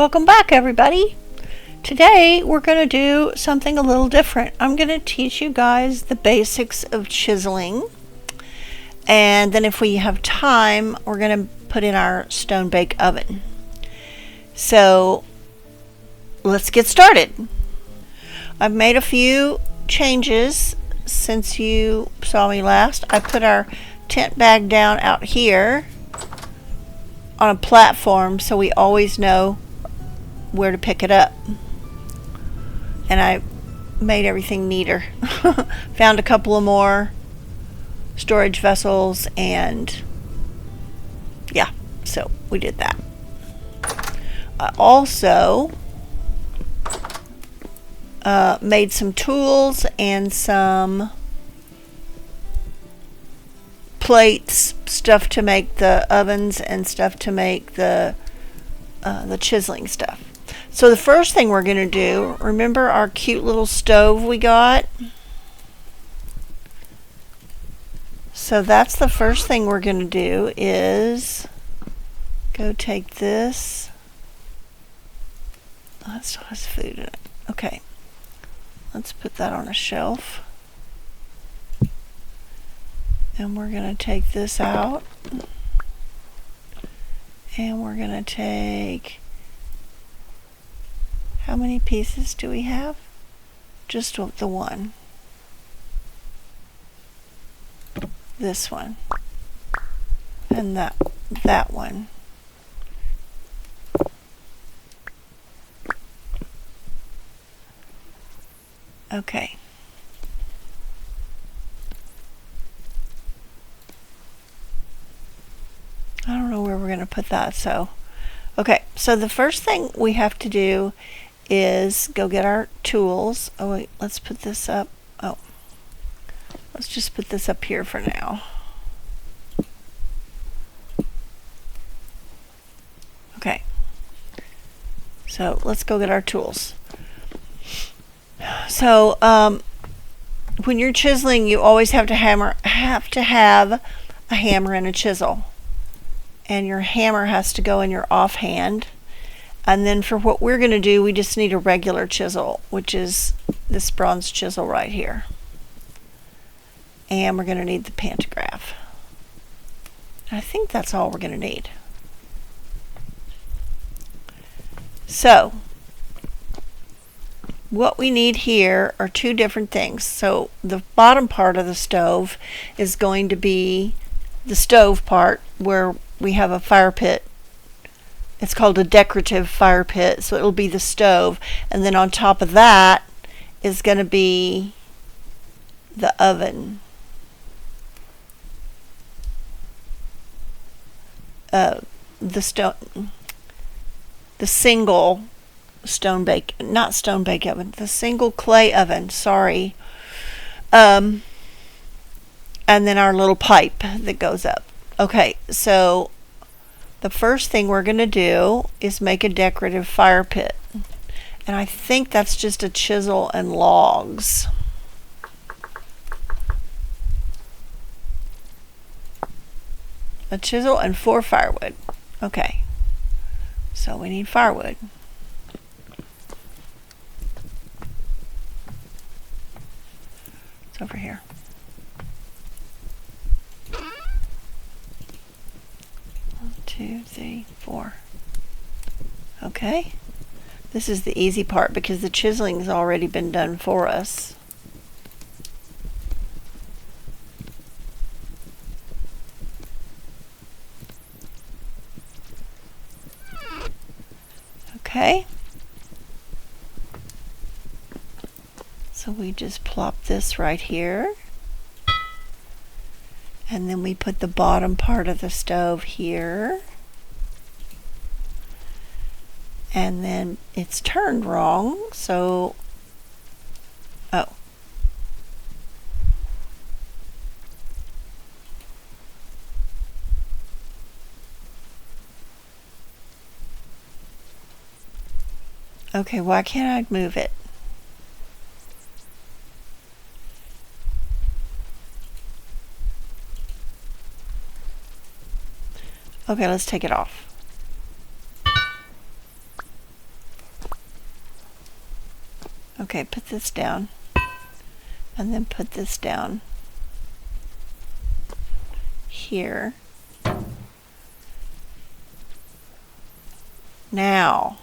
Welcome back, everybody. Today we're going to do something a little different. I'm going to teach you guys the basics of chiseling, and then if we have time we're going to put in our stone bake oven. So let's get started. I've made a few changes since you saw me last. I put our tent bag down out here on a platform so we always know where to pick it up, and I made everything neater. Found a couple of more storage vessels, and yeah, so we did that. I also made some tools and some plates, stuff to make the ovens and stuff to make the chiseling stuff. So the first thing we're going to do, remember our cute little stove we got? So that's the first thing we're going to do is go take this. Oh, that still has food in it. Okay, let's put that on a shelf. And we're going to take this out. And we're going to take, how many pieces do we have? Just the one. This one. And that one. Okay. I don't know where we're going to put that, so okay, so the first thing we have to do is go get our tools. Oh wait, let's put this up. Oh, let's just put this up here for now. Okay, so let's go get our tools. So when you're chiseling, you always have to have a hammer and a chisel, and your hammer has to go in your offhand. And then for what we're going to do, we just need a regular chisel, which is this bronze chisel right here. And we're going to need the pantograph. I think that's all we're going to need. So what we need here are two different things. So the bottom part of the stove is going to be the stove part where we have a fire pit. It's called a decorative fire pit, so it'll be the stove, and then on top of that is going to be the oven. The single not stone bake oven, the single clay oven, sorry. And then our little pipe that goes up. Okay, so the first thing we're going to do is make a decorative fire pit. And I think that's just a chisel and logs. A chisel and 4 firewood. Okay, so we need firewood. It's over here. 2, 3, 4. Okay, this is the easy part because the chiseling has already been done for us. Okay, so we just plop this right here. And then we put the bottom part of the stove here. And then it's turned wrong, so, oh. Okay, why can't I move it? Okay, let's take it off. Okay, put this down. And then put this down here. Now,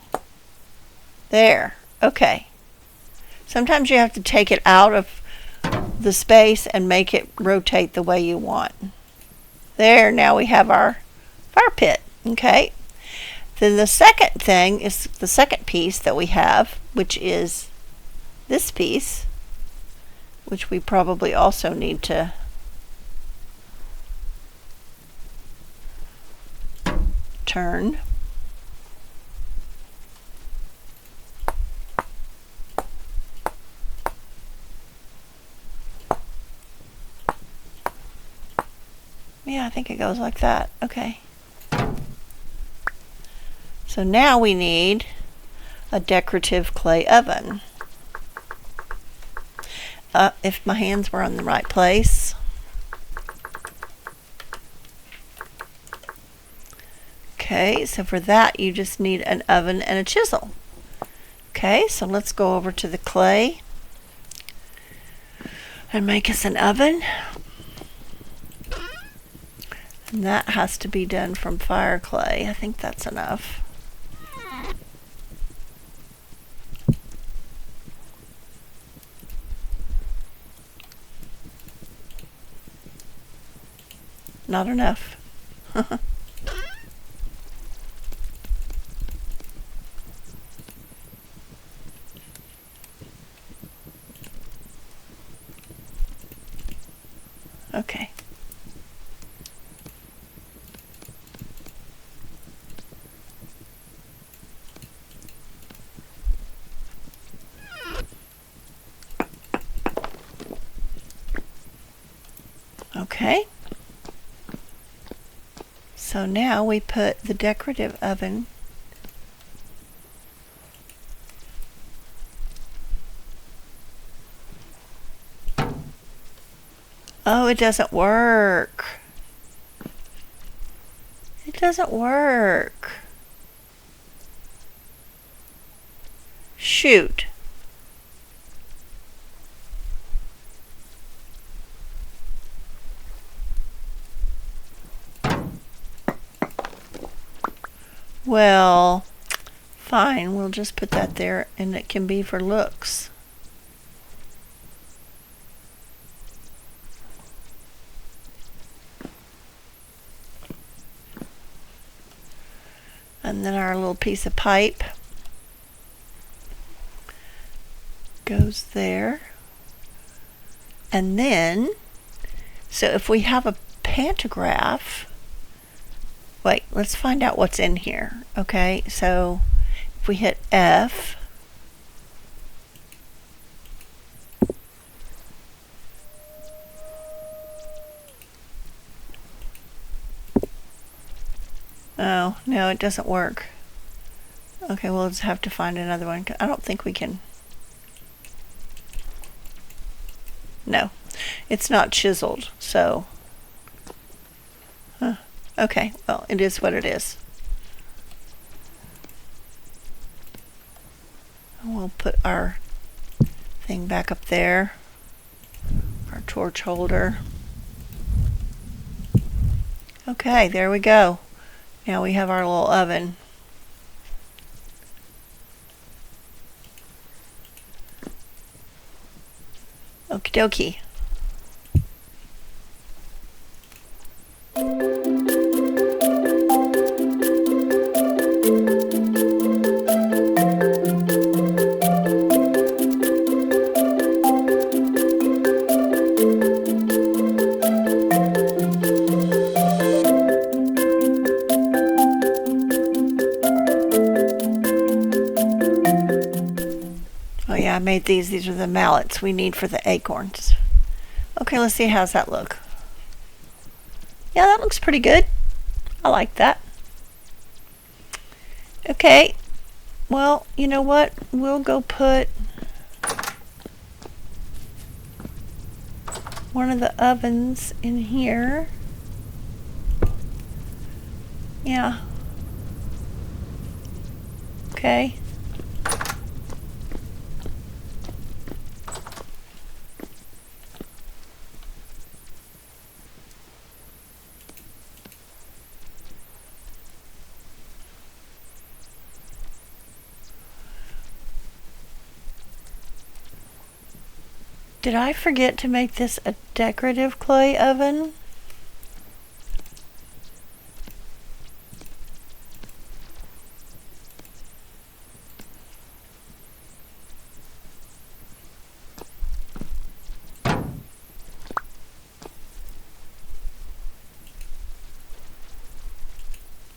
there. Okay. Sometimes you have to take it out of the space and make it rotate the way you want. There, now we have our fire pit. Okay. Then the second thing is the second piece that we have, which is this piece, which we probably also need to turn. Yeah, I think it goes like that. Okay. So now we need a decorative clay oven. If my hands were on the right place. Okay, so for that you just need an oven and a chisel. Okay, so let's go over to the clay and make us an oven. And that has to be done from fire clay. I think that's enough. Not enough. Okay. Okay. So now we put the decorative oven Oh, it doesn't work. It doesn't work. Shoot. Well, fine, we'll just put that there and it can be for looks. And then our little piece of pipe goes there. And then, so if we have a pantograph, wait, let's find out what's in here. Okay, so if we hit F, oh, no, it doesn't work. Okay, we'll just have to find another one. I don't think we can. No, it's not chiseled, so. Okay, well, it is what it is. And we'll put our thing back up there, our torch holder. Okay, there we go. Now we have our little oven. Okie dokie. Oh yeah, I made these. These are the mallets we need for the acorns. Okay, let's see, how's that look? Yeah, that looks pretty good. I like that. Okay, well, you know what? We'll go put one of the ovens in here. Yeah. Did I forget to make this a decorative clay oven?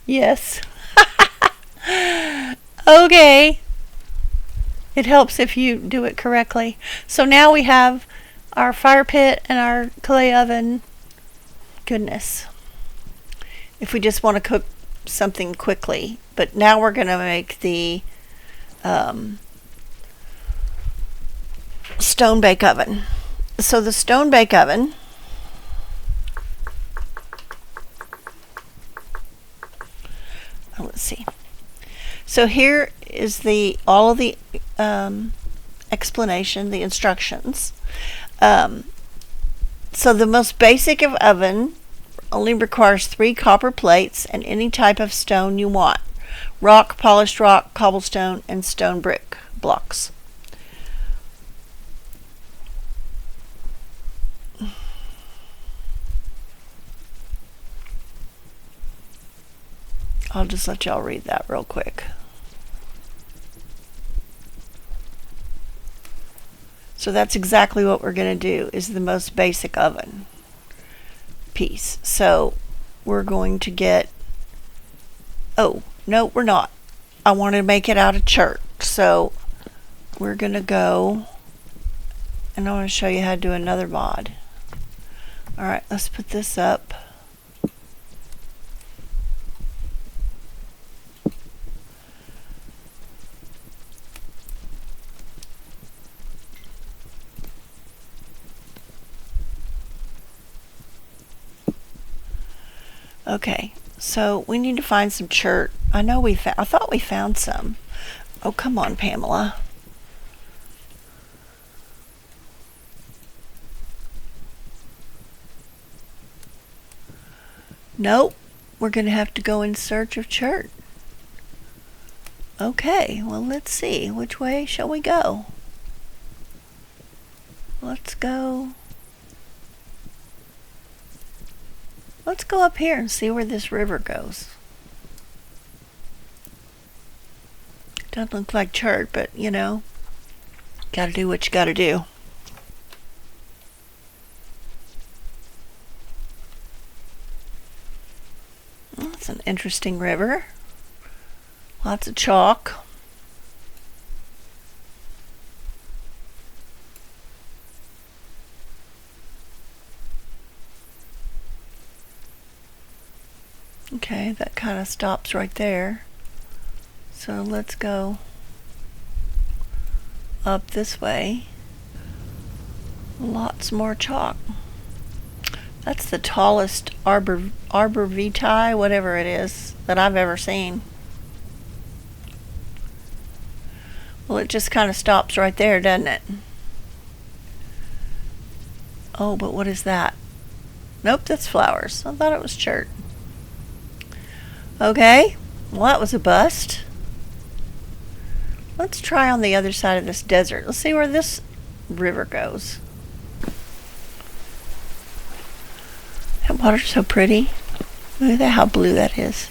Yes. Okay. It helps if you do it correctly. So now we have our fire pit and our clay oven. Goodness. If we just want to cook something quickly. But now we're going to make the stone bake oven. So the stone bake oven, let's see. So here is all of the explanation, the instructions. So the most basic of oven only requires 3 copper plates and any type of stone you want: rock, polished rock, cobblestone, and stone brick blocks. I'll just let y'all read that real quick. So that's exactly what we're going to do, is the most basic oven piece. So we're going to get, oh, no, we're not. I want to make it out of chert. So we're going to go, and I want to show you how to do another mod. All right, let's put this up. Okay, so we need to find some chert. I thought we found some. Oh, come on, Pamela. Nope, we're going to have to go in search of chert. Okay, well, let's see. Which way shall we go? Let's go up here and see where this river goes. Doesn't look like chert, but you know, gotta do what you gotta do. Well, that's an interesting river. Lots of chalk. Okay, that kind of stops right there. So let's go up this way. Lots more chalk. That's the tallest arbor vitae, whatever it is, that I've ever seen. Well, it just kind of stops right there, doesn't it? Oh, but what is that? Nope, that's flowers. I thought it was chert. Okay, well, that was a bust. Let's try on the other side of this desert. Let's see where this river goes. That water's so pretty. Look at that, how blue that is.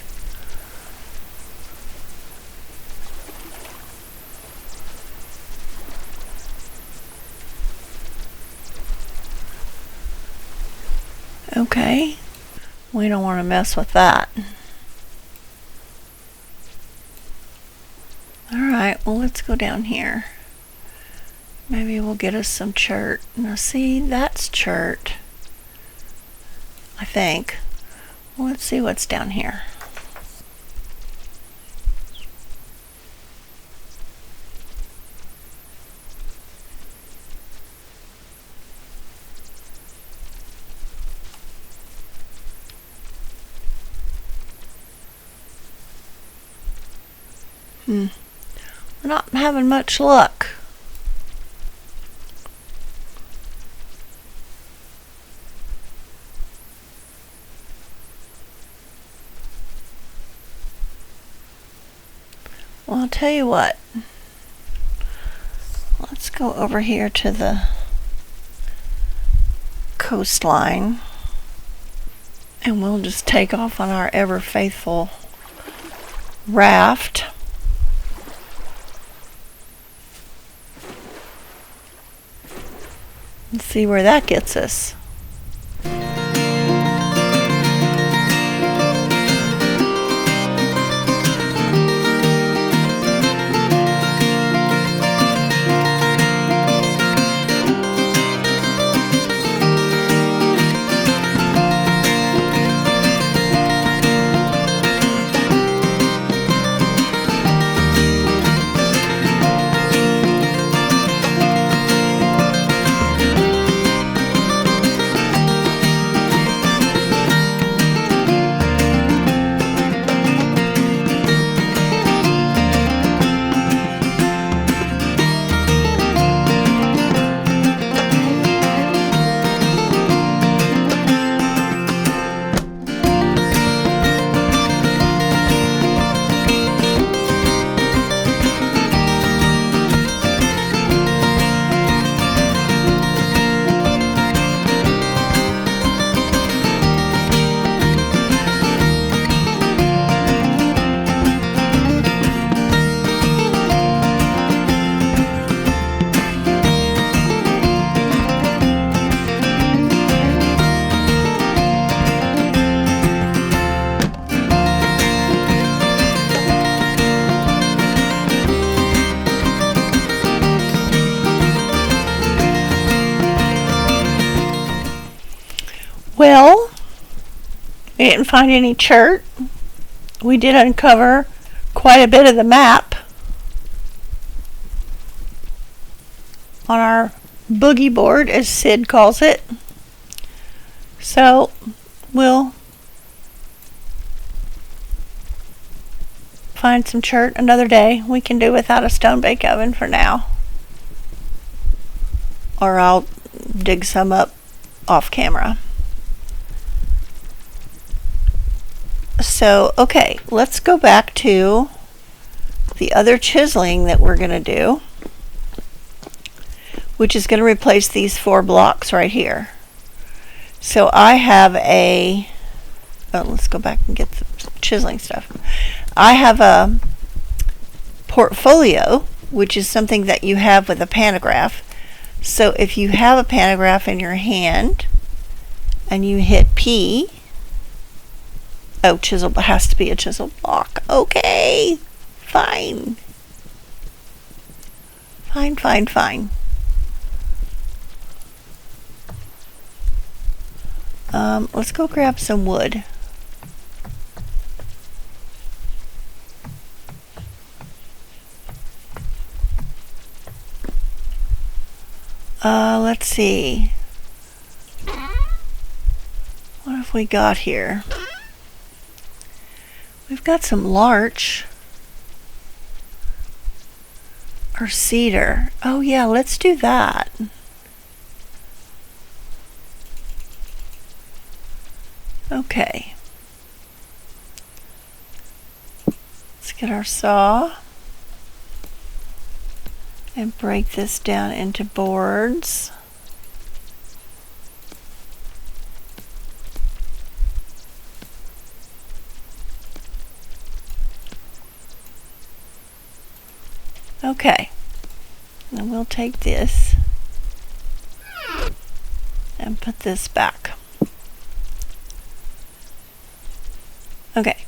Okay, we don't want to mess with that. Alright, well, let's go down here. Maybe we'll get us some chert. Now see, that's chert, I think. Well, let's see what's down here. We're not having much luck. Well, I'll tell you what. Let's go over here to the coastline. And we'll just take off on our ever faithful raft. Let's see where that gets us. Well, we didn't find any chert. We did uncover quite a bit of the map on our boogie board, as Sid calls it. So we'll find some chert another day. We can do without a stone bake oven for now. Or I'll dig some up off camera. So, okay, let's go back to the other chiseling that we're going to do, which is going to replace these 4 blocks right here. So I have let's go back and get the chiseling stuff. I have a portfolio, which is something that you have with a pantograph. So if you have a pantograph in your hand and you hit P, oh, chisel has to be a chisel block. Okay, fine. Fine. Let's go grab some wood. Let's see. What have we got here? We've got some larch or cedar. Oh yeah, let's do that. Okay. Let's get our saw and break this down into boards. Okay, and we'll take this and put this back. Okay.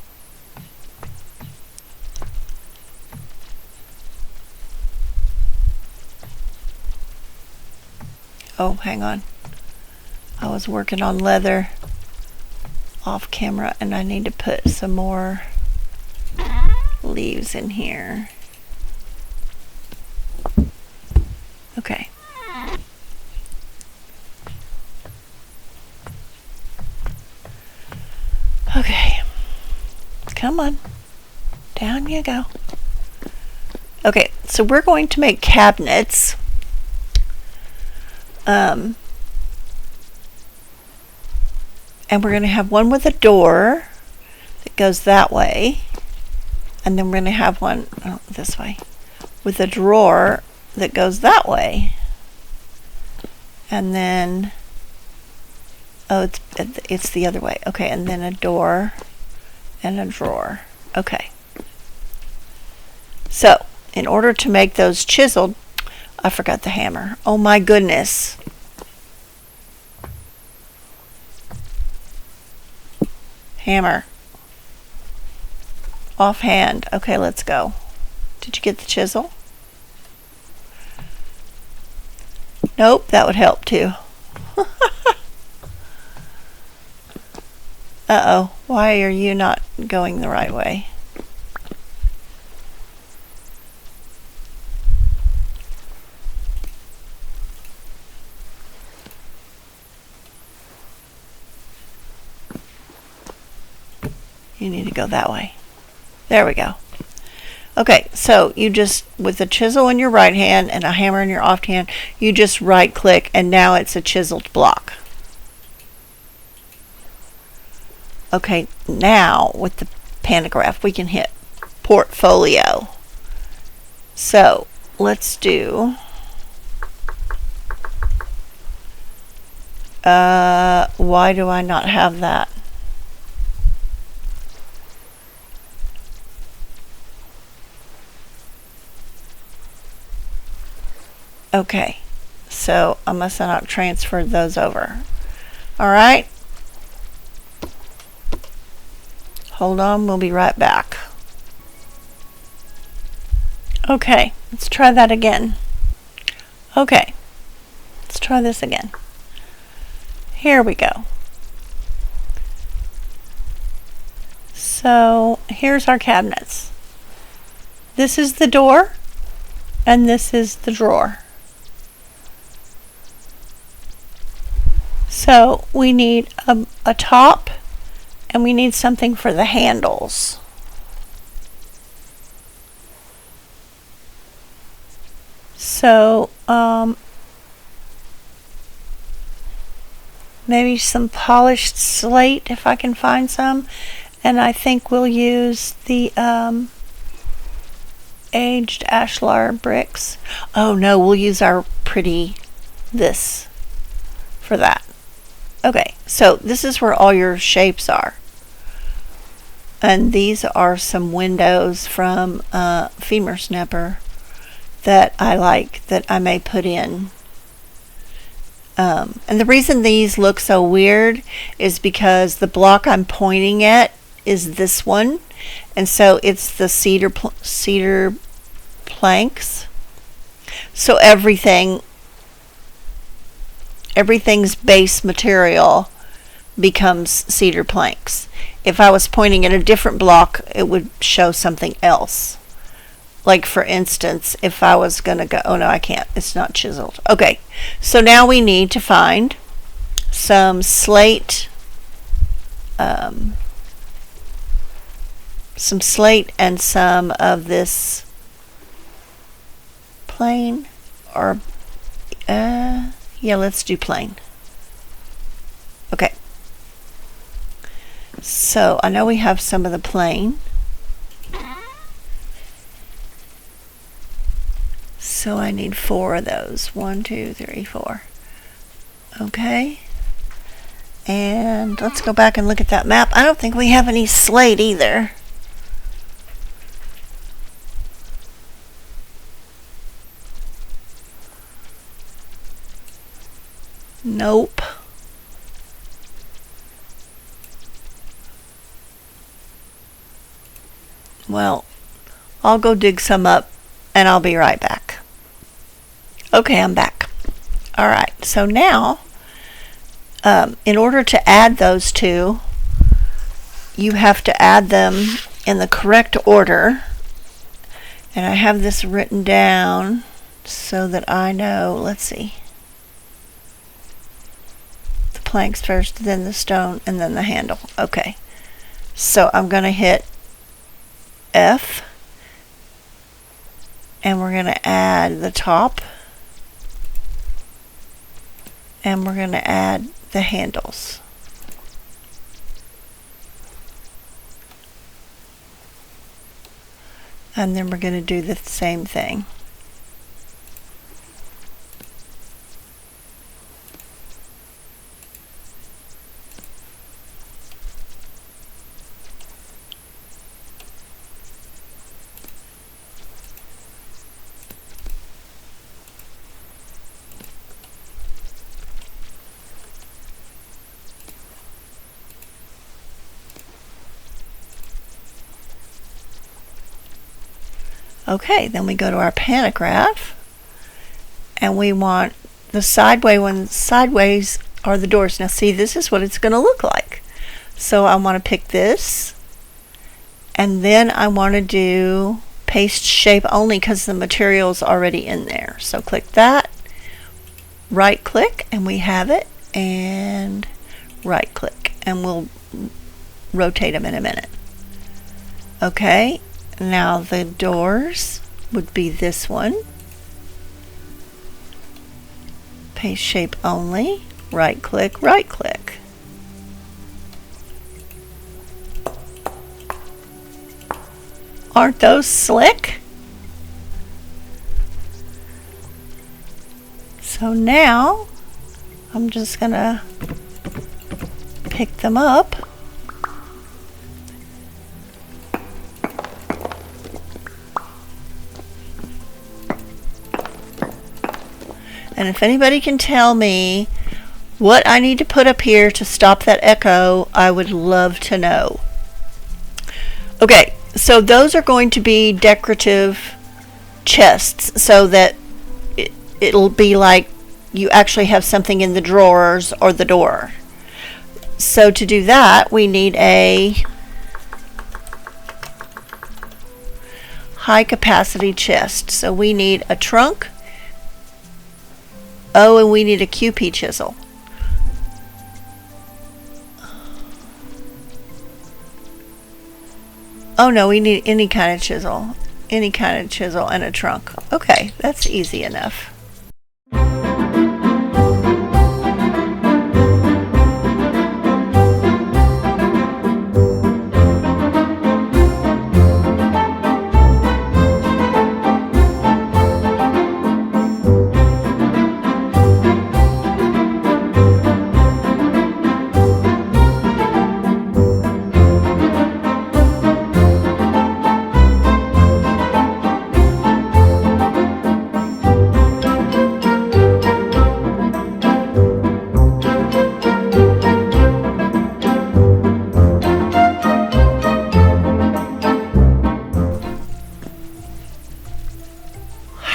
Oh, hang on. I was working on leather off camera and I need to put some more leaves in here. Okay. Okay. Come on. Down you go. Okay, so we're going to make cabinets. And we're going to have one with a door that goes that way. And then we're going to have one this way with a drawer that goes that way. And then Oh, it's the other way. Okay, and then a door and a drawer. Okay. So, in order to make those chiseled, I forgot the hammer. Oh my goodness. Hammer. Offhand. Okay, let's go. Did you get the chisel? Nope, that would help too. Uh-oh, why are you not going the right way? You need to go that way. There we go. Okay, so you just, with the chisel in your right hand and a hammer in your off hand, you just right click and now it's a chiseled block. Okay, now with the pantograph we can hit portfolio. So let's do why do I not have that? Okay, so I must have not transferred those over. Alright, hold on, we'll be right back. Okay, let's try that again. Okay, let's try this again. Here we go. So here's our cabinets. This is the door and this is the drawer. So we need a top and we need something for the handles. So maybe some polished slate if I can find some, and I think we'll use the aged ashlar bricks. Oh no, we'll use our pretty this for that. Okay, so this is where all your shapes are. And these are some windows from Femur Snapper that I like, that I may put in. And the reason these look so weird is because the block I'm pointing at is this one. And so it's the cedar planks. So everything's base material becomes cedar planks. If I was pointing at a different block, it would show something else. Like for instance, if I was gonna go, oh no, I can't, it's not chiseled. Okay, so now we need to find some slate, and some of this plain, or yeah, let's do plain. Okay, so I know we have some of the plain. So I need 4 of those. 1, 2, 3, 4. Okay. And let's go back and look at that map. I don't think we have any slate either. Nope. Well, I'll go dig some up and I'll be right back. Okay, I'm back. Alright, so now in order to add those two, you have to add them in the correct order. And I have this written down so that I know, let's see. The planks first, then the stone, and then the handle. Okay, so I'm going to hit F. And we're going to add the top. And we're going to add the handles. And then we're going to do the same thing. Okay, then we go to our pantograph, and we want the sideways ones. Sideways are the doors. Now see, this is what it's going to look like. So I want to pick this, and then I want to do paste shape only because the material's already in there. So click that, right click, and we have it, and right click, and we'll rotate them in a minute. Okay, now the doors would be this one. Paste shape only, right click, right click. Aren't those slick? So now I'm just gonna pick them up. And if anybody can tell me what I need to put up here to stop that echo, I would love to know. Okay, so those are going to be decorative chests so that it'll be like you actually have something in the drawers or the door. So to do that, we need a high capacity chest. So we need a trunk. Oh, and we need a QP chisel. Oh no, we need any kind of chisel. Any kind of chisel and a trunk. Okay, that's easy enough.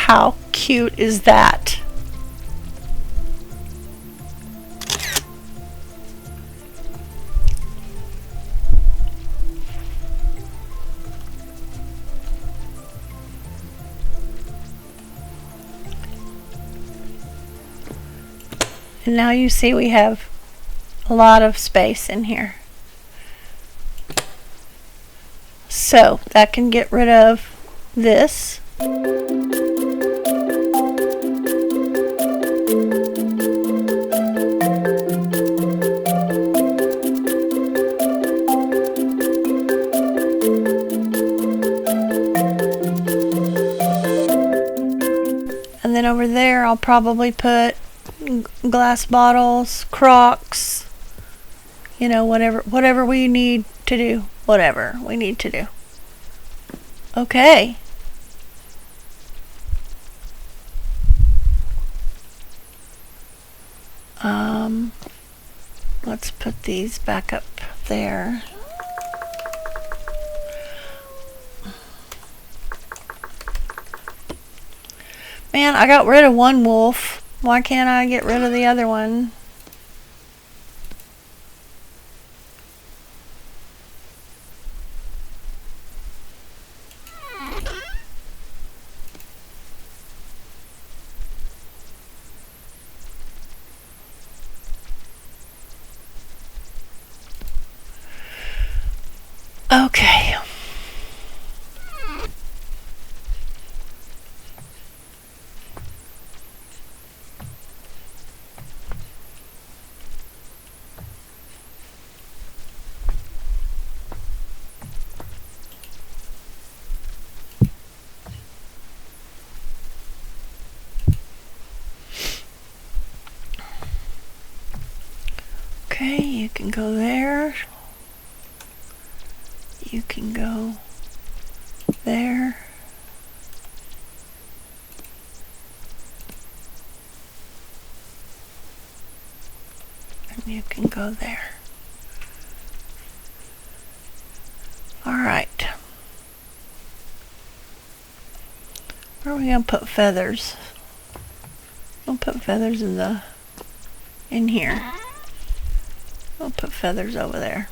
How cute is that? And now you see we have a lot of space in here. So that can get rid of this. And then over there I'll probably put glass bottles, Krux, you know, whatever we need to do. Whatever we need to do. Okay. Let's put these back up there. Man, I got rid of one wolf. Why can't I get rid of the other one? Okay. Okay, you can go there. You can go there. And you can go there. All right. Where are we gonna put feathers? We'll put feathers in here. We'll put feathers over there.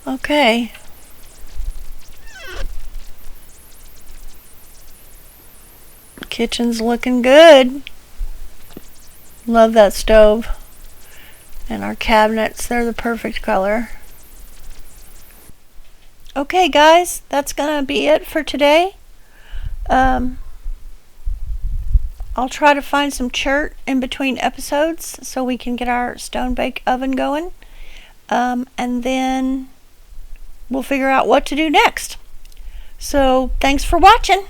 Okay. Kitchen's looking good. Love that stove. And our cabinets, they're the perfect color. Okay guys, that's gonna be it for today. I'll try to find some chert in between episodes so we can get our stone bake oven going. And then we'll figure out what to do next. So thanks for watching.